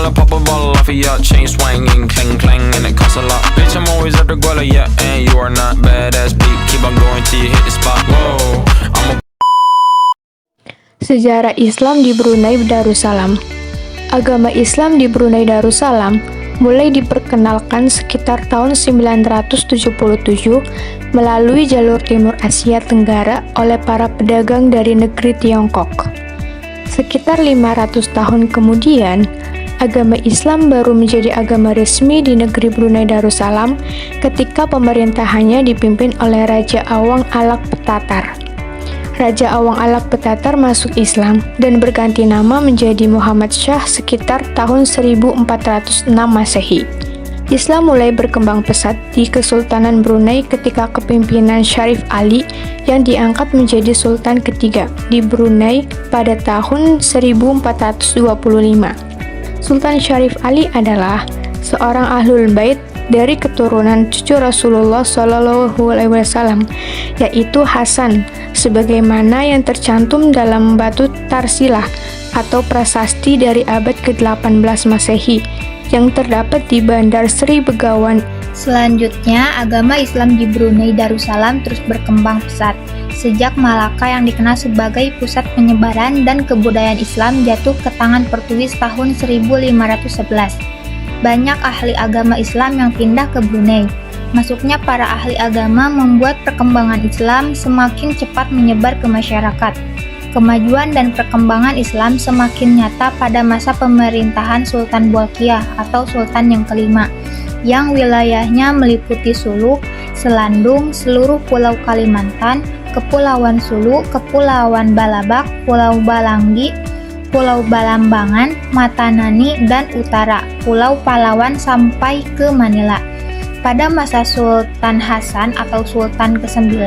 I'll pop a bottle off of ya. Chain swinging, clang clang, and it costs a lot. Bitch, I'm always at the guala, yeah. And you are not badass beat. Keep on going till you hit the spot. Whoa, I'm a Sejarah Islam di Brunei Darussalam. Agama Islam di Brunei Darussalam mulai diperkenalkan sekitar tahun 977 melalui jalur Timur Asia Tenggara oleh para pedagang dari negeri Tiongkok. Sekitar 500 tahun kemudian, agama Islam baru menjadi agama resmi di negeri Brunei Darussalam ketika pemerintahannya dipimpin oleh Raja Awang Alak Petatar. Raja Awang Alak Petatar masuk Islam dan berganti nama menjadi Muhammad Shah sekitar tahun 1406 Masehi. Islam mulai berkembang pesat di Kesultanan Brunei ketika kepemimpinan Syarif Ali yang diangkat menjadi Sultan ketiga di Brunei pada tahun 1425. Sultan Syarif Ali adalah seorang Ahlul Bait dari keturunan cucu Rasulullah SAW, yaitu Hasan, sebagaimana yang tercantum dalam batu Tarsilah atau prasasti dari abad ke-18 Masehi yang terdapat di Bandar Sri Begawan. Selanjutnya, agama Islam di Brunei Darussalam terus berkembang pesat. Sejak Malaka yang dikenal sebagai pusat penyebaran dan kebudayaan Islam jatuh ke tangan Portugis tahun 1511. Banyak ahli agama Islam yang pindah ke Brunei. Masuknya para ahli agama membuat perkembangan Islam semakin cepat menyebar ke masyarakat. Kemajuan dan perkembangan Islam semakin nyata pada masa pemerintahan Sultan Bolkiah atau Sultan yang kelima, yang wilayahnya meliputi Sulu, Selandung, seluruh Pulau Kalimantan, Kepulauan Sulu, Kepulauan Balabak, Pulau Balanggi, Pulau Balambangan, Matanani, dan utara Pulau Palawan sampai ke Manila. Pada masa Sultan Hasan atau Sultan ke-9,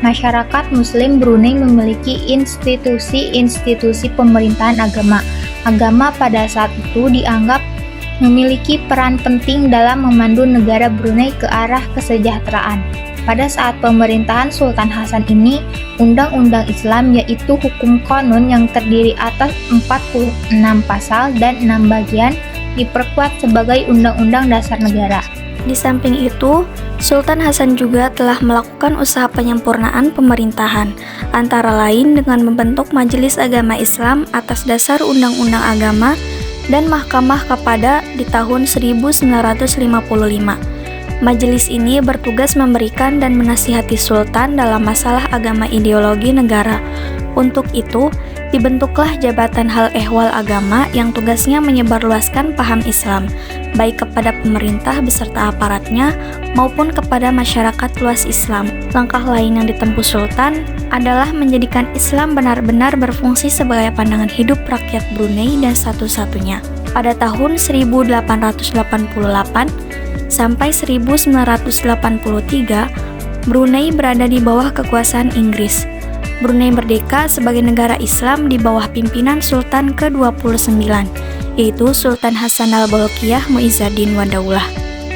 masyarakat Muslim Brunei memiliki institusi-institusi pemerintahan agama. Agama pada saat itu dianggap memiliki peran penting dalam memandu negara Brunei ke arah kesejahteraan. Pada saat pemerintahan Sultan Hasan ini, undang-undang Islam yaitu hukum konon yang terdiri atas 46 pasal dan 6 bagian diperkuat sebagai undang-undang dasar negara. Di samping itu, Sultan Hasan juga telah melakukan usaha penyempurnaan pemerintahan, antara lain dengan membentuk Majelis Agama Islam atas dasar Undang-Undang Agama dan Mahkamah Kepada di tahun 1955. Majelis ini bertugas memberikan dan menasihati Sultan dalam masalah agama ideologi negara. Untuk itu, dibentuklah Jabatan Hal Ehwal Agama yang tugasnya menyebarluaskan paham Islam, baik kepada pemerintah beserta aparatnya maupun kepada masyarakat luas Islam. Langkah lain yang ditempuh Sultan adalah menjadikan Islam benar-benar berfungsi sebagai pandangan hidup rakyat Brunei dan satu-satunya. Pada tahun 1888 sampai 1983, Brunei berada di bawah kekuasaan Inggris. Brunei merdeka sebagai negara Islam di bawah pimpinan Sultan ke-29, yaitu Sultan Hasan al-Bolkiah Muizzaddin wa Daulah.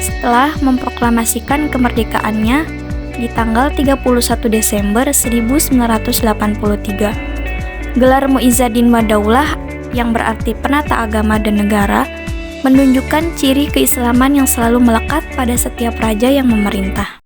Setelah memproklamasikan kemerdekaannya di tanggal 31 Desember 1983, gelar Muizzaddin wa Daulah yang berarti penata agama dan negara menunjukkan ciri keislaman yang selalu melekat pada setiap raja yang memerintah.